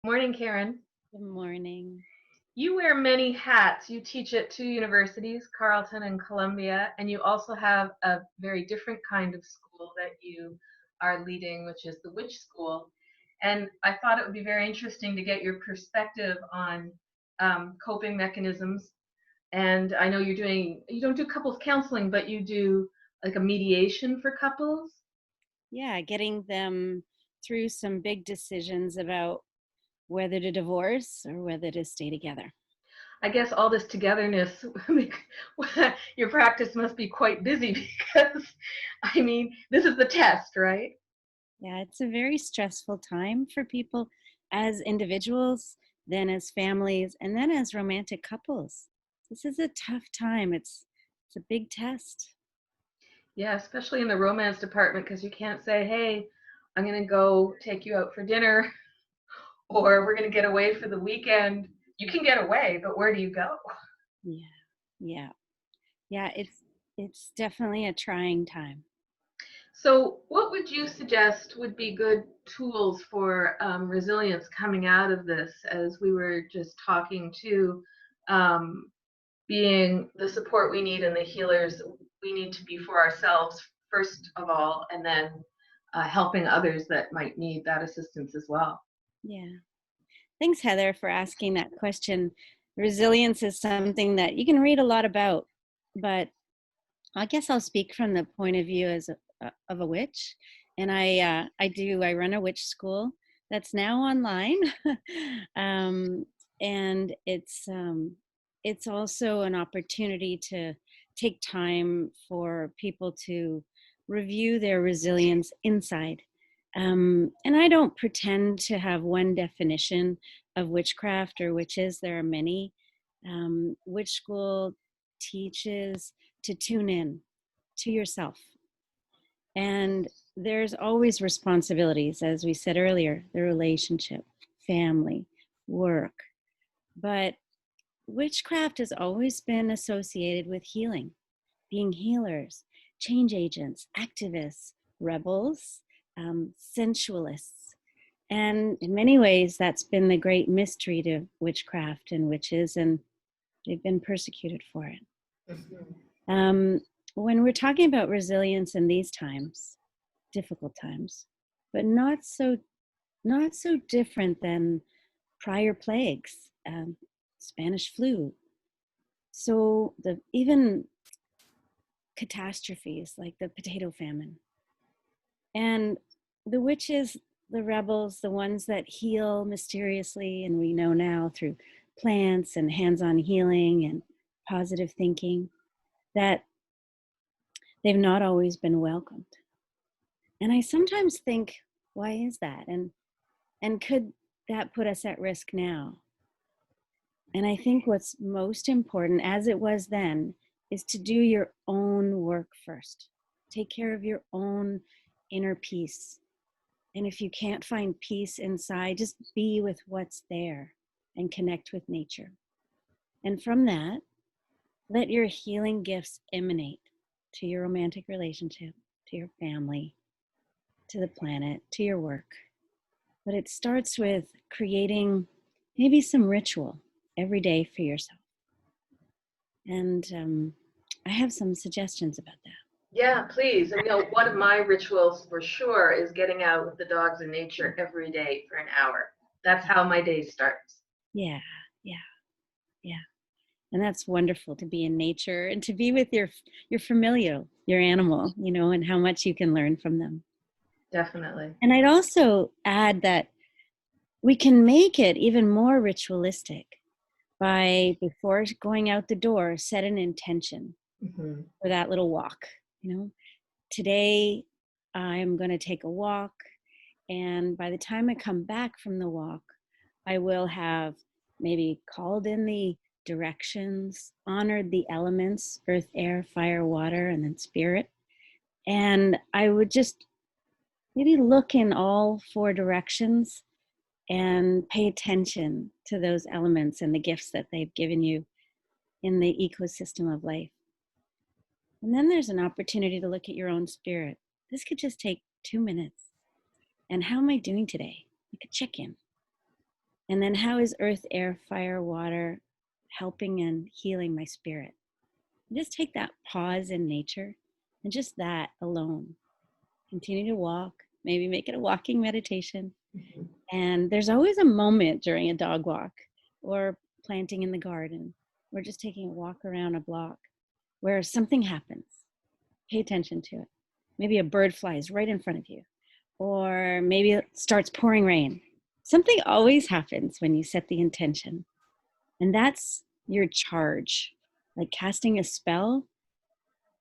Morning, Karen. Good morning. You wear many hats. You teach at two universities, Carleton and Columbia, and you also have a very different kind of school that you are leading, which is the Witch School. And I thought it would be very interesting to get your perspective on coping mechanisms. And I know you don't do couples counseling, but you do like a mediation for couples. Yeah, getting them through some big decisions about whether to divorce or whether to stay together. I guess all this togetherness, your practice must be quite busy because, I mean, this is the test, right? Yeah, it's a very stressful time for people as individuals, then as families, and then as romantic couples. This is a tough time. It's a big test. Yeah, especially in the romance department because you can't say, hey, I'm going to go take you out for dinner or we're going to get away for the weekend. You can get away, but where do you go? Yeah. Yeah. Yeah, it's definitely a trying time. So, what would you suggest would be good tools for resilience coming out of this? As we were just talking to, um, being the support we need and the healers we need to be for ourselves, first of all, and then helping others that might need that assistance as well. Yeah. Thanks, Heather, for asking that question. Resilience is something that you can read a lot about, but I guess I'll speak from the point of view of a witch, and I run a witch school that's now online, um, and it's also an opportunity to take time for people to review their resilience inside. And I don't pretend to have one definition of witchcraft or witches. There are many. Witch school teaches to tune in to yourself. And there's always responsibilities, as we said earlier, the relationship, family, work. But witchcraft has always been associated with healing, being healers, change agents, activists, rebels, sensualists. And in many ways, that's been the great mystery to witchcraft and witches, and they've been persecuted for it. Mhm. Um, when we're talking about resilience in these times, difficult times, but not so different than prior plagues, Spanish flu. So the even catastrophes like the potato famine, and the witches, the rebels, the ones that heal mysteriously, and we know now through plants and hands-on healing and positive thinking that they've not always been welcomed. And I sometimes think, why is that? And could that put us at risk now? And I think what's most important, as it was then, is to do your own work first. Take care of your own inner peace. And if you can't find peace inside, just be with what's there and connect with nature. And from that, let your healing gifts emanate to your romantic relationship, to your family, to the planet, to your work. But it starts with creating maybe some ritual every day for yourself. And I have some suggestions about that. Yeah, please. And one of my rituals for sure is getting out with the dogs in nature every day for an hour. That's how my day starts. Yeah, yeah, yeah. And that's wonderful to be in nature and to be with your familial, your animal, and how much you can learn from them. Definitely. And I'd also add that we can make it even more ritualistic by, before going out the door, set an intention Hmm. for that little walk. Today I'm going to take a walk, and by the time I come back from the walk, I will have maybe called in the directions, honored the elements, earth, air, fire, water, and then spirit. And I would just maybe look in all four directions and pay attention to those elements and the gifts that they've given you in the ecosystem of life. And then there's an opportunity to look at your own spirit. This could just take 2 minutes. And how am I doing today? You could check in. And then how is earth, air, fire, water helping and healing my spirit? Just take that pause in nature and just that alone. Continue to walk, maybe make it a walking meditation. Mhm. And there's always a moment during a dog walk or planting in the garden or just taking a walk around a block where something happens. Pay attention to it. Maybe a bird flies right in front of you, or maybe it starts pouring rain. Something always happens when you set the intention. And that's your charge. Like casting a spell,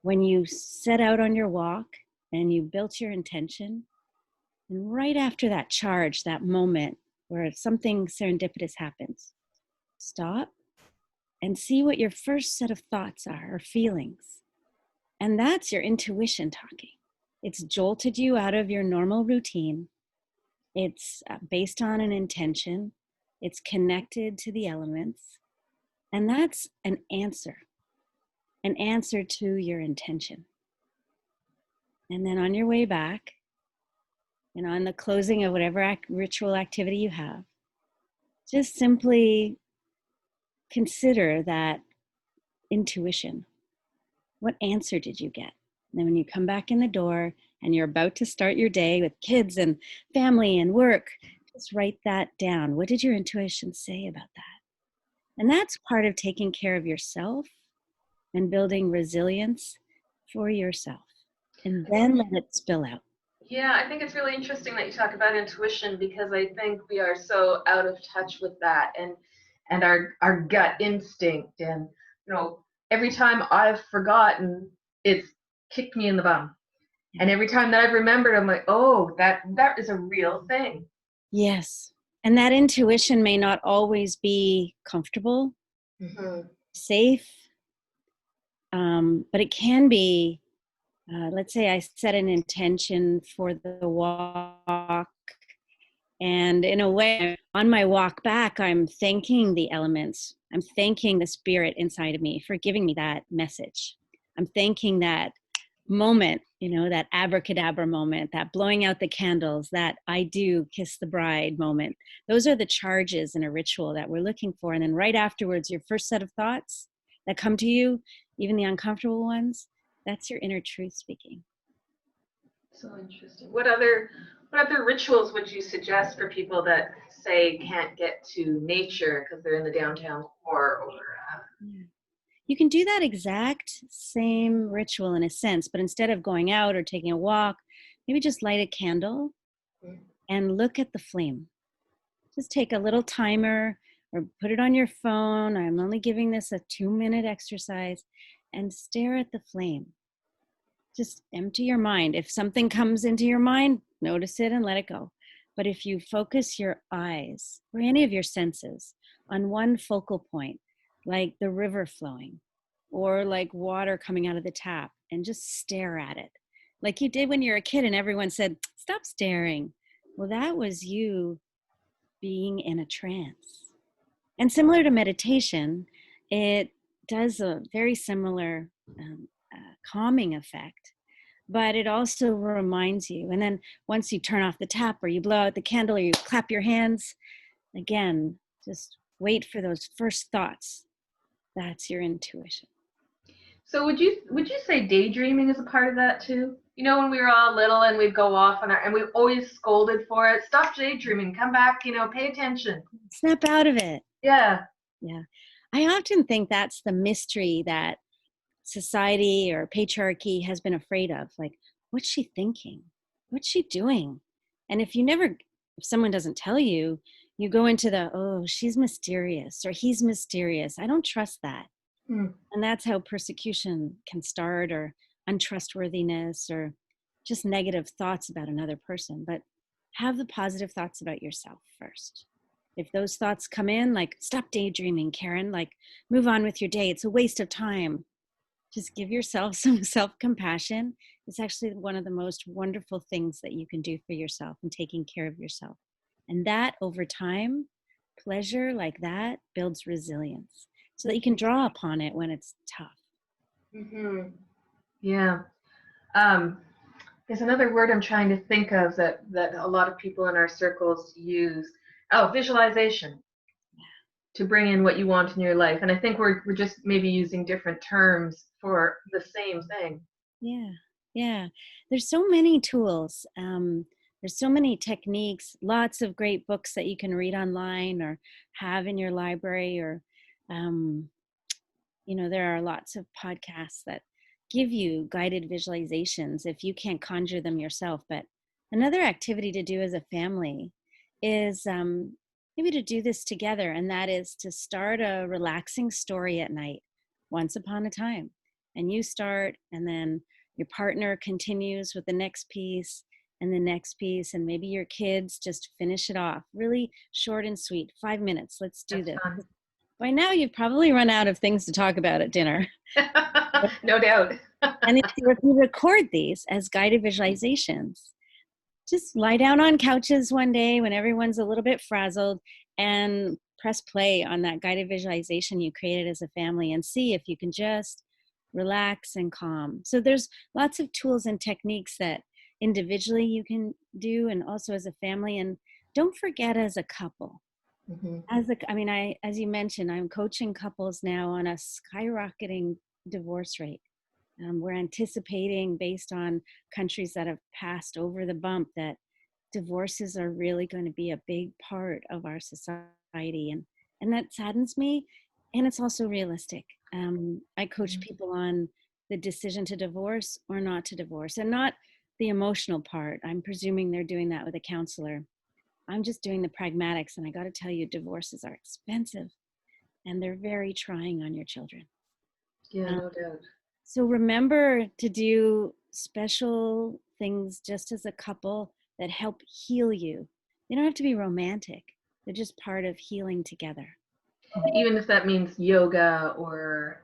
when you set out on your walk and you built your intention, and right after that charge, that moment where something serendipitous happens, stop and see what your first set of thoughts are or feelings. And that's your intuition talking. It's jolted you out of your normal routine. It's based on an intention. It's connected to the elements. And that's an answer to your intention. And then on your way back, in the closing of whatever ritual activity you have, just simply consider that intuition. What answer did you get? And then when you come back in the door and you're about to start your day with kids and family and work, just write that down. What did your intuition say about that? And that's part of taking care of yourself and building resilience for yourself. And then let it spill out. Yeah, I think it's really interesting that you talk about intuition, because I think we are so out of touch with that, and our gut instinct, and every time I've forgotten, it's kicked me in the bum. And every time that I've remembered, I'm like, oh, that is a real thing. Yes. And that intuition may not always be comfortable, safe, but it can be. Let's say I set an intention for the walk, and in a way, on my walk back, I'm thanking the elements. I'm thanking the spirit inside of me for giving me that message. I'm thanking that moment, that abracadabra moment, that blowing out the candles, that I do kiss the bride moment. Those are the charges in a ritual that we're looking for. And then right afterwards, your first set of thoughts that come to you, even the uncomfortable ones, that's your inner truth speaking. So interesting. What other rituals would you suggest for people that say can't get to nature because they're in the downtown core, or You can do that exact same ritual in a sense, but instead of going out or taking a walk, maybe just light a candle and look at the flame. Just take a little timer or put it on your phone. I'm only giving this a 2-minute exercise, and stare at the flame. Just empty your mind. If something comes into your mind, notice it and let it go. But if you focus your eyes or any of your senses on one focal point, like the river flowing or like water coming out of the tap, and just stare at it, like you did when you were a kid and everyone said, stop staring. Well, that was you being in a trance. And similar to meditation, it does a very similar calming effect, but it also reminds you. And then once you turn off the tap or you blow out the candle or you clap your hands, again, just wait for those first thoughts. That's your intuition. So would you say daydreaming is a part of that too? When we were all little and we'd go off and we always scolded for it. Stop daydreaming. Come back. Pay attention. Snap out of it. Yeah. Yeah. I often think that's the mystery that society or patriarchy has been afraid of. Like, what's she thinking? What's she doing? And if someone doesn't tell you, you go into oh, she's mysterious or he's mysterious. I don't trust that. And that's how persecution can start, or untrustworthiness, or just negative thoughts about another person. But have the positive thoughts about yourself first. If those thoughts come in, like, stop daydreaming, Karen, like, move on with your day. It's a waste of time. Just give yourself some self-compassion. It's actually one of the most wonderful things that you can do for yourself in taking care of yourself. And that over time, pleasure like that builds resilience so that you can draw upon it when it's tough. Mm-hmm. Yeah. There's another word I'm trying to think of that a lot of people in our circles use. Oh, visualization to bring in what you want in your life. And I think we're just maybe using different terms for the same thing. Yeah, yeah. There's so many tools. There's so many techniques, lots of great books that you can read online or have in your library, or, um, there are lots of podcasts that give you guided visualizations if you can't conjure them yourself. But another activity to do as a family is maybe to do this together, and that is to start a relaxing story at night, once upon a time. And you start, and then your partner continues with the next piece and the next piece, and maybe your kids just finish it off. Really short and sweet, 5 minutes. Let's do That's this. fun. By now, you've probably run out of things to talk about at dinner. No doubt. And if you record these as guided visualizations, just lie down on couches one day when everyone's a little bit frazzled and press play on that guided visualization you created as a family and see if you can just relax and calm. So there's lots of tools and techniques that individually you can do, and also as a family. And don't forget, as a couple. Mm-hmm. As you mentioned, I'm coaching couples now on a skyrocketing divorce rate. We're anticipating, based on countries that have passed over the bump, that divorces are really going to be a big part of our society. And that saddens me. And it's also realistic. I coach people on the decision to divorce or not to divorce, and not the emotional part. I'm presuming they're doing that with a counselor. I'm just doing the pragmatics, and I got to tell you, divorces are expensive and they're very trying on your children. Yeah, Um, no doubt. so remember to do special things just as a couple that help heal you. They don't have to be romantic. They're just part of healing together. Even if that means yoga or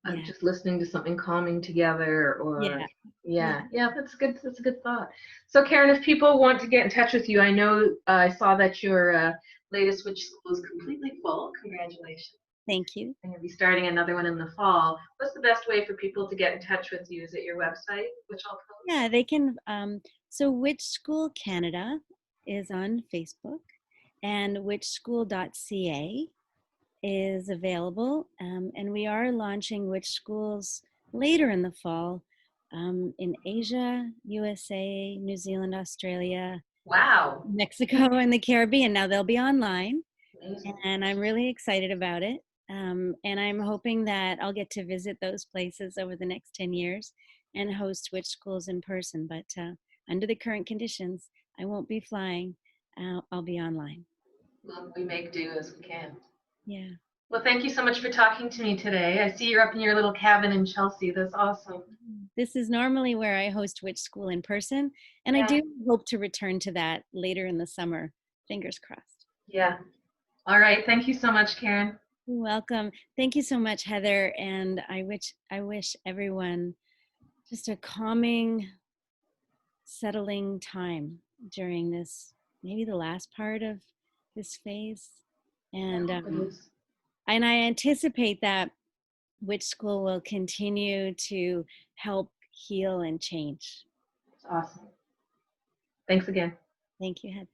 Yeah. just listening to something calming together, or Yeah. Yeah. yeah, that's good. That's a good thought. So Karen, if people want to get in touch with you, I know I saw that your latest Witch School is completely full. Congratulations. Thank you. And you'll be starting another one in the fall. What's the best way for people to get in touch with you? Is it your website, which I'll post? Yeah, they can. So Witch School Canada is on Facebook, and witchschool.ca is available. And we are launching Witch Schools later in the fall, in Asia, USA, New Zealand, Australia, Wow. Mexico, and the Caribbean. Now they'll be online, Amazing. and I'm really excited about it. And I'm hoping that I'll get to visit those places over the next 10 years and host Witch Schools in person. But under the current conditions, I won't be flying. I'll be online. Well, we make do as we can. Yeah. Well, thank you so much for talking to me today. I see you're up in your little cabin in Chelsea. That's awesome. This is normally where I host Witch School in person, and I Yeah. do hope to return to that later in the summer. Fingers crossed. Yeah. All right. Thank you so much, Karen. You're welcome. Thank you so much, Heather. And I wish everyone just a calming, settling time during this, maybe the last part of this phase. And I hope it is. and I anticipate that Witch School will continue to help heal and change. It's awesome. Thanks again. Thank you, Heather.